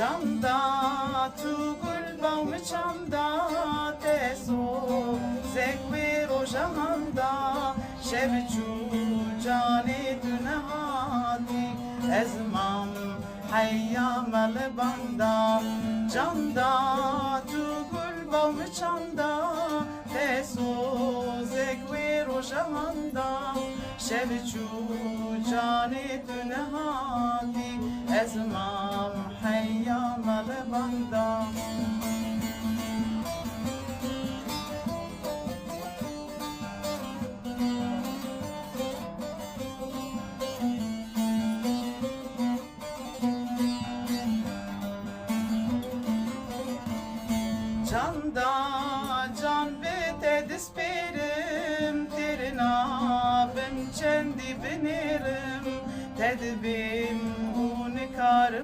Çamda tu gul bavm çamda teso zekve rojamanda şev çu cani dunhati ezmam hayya malbanda çamda tu gul bavm çamda teso zekve rojamanda şev çu cani dunhati ezmam hayya malbanda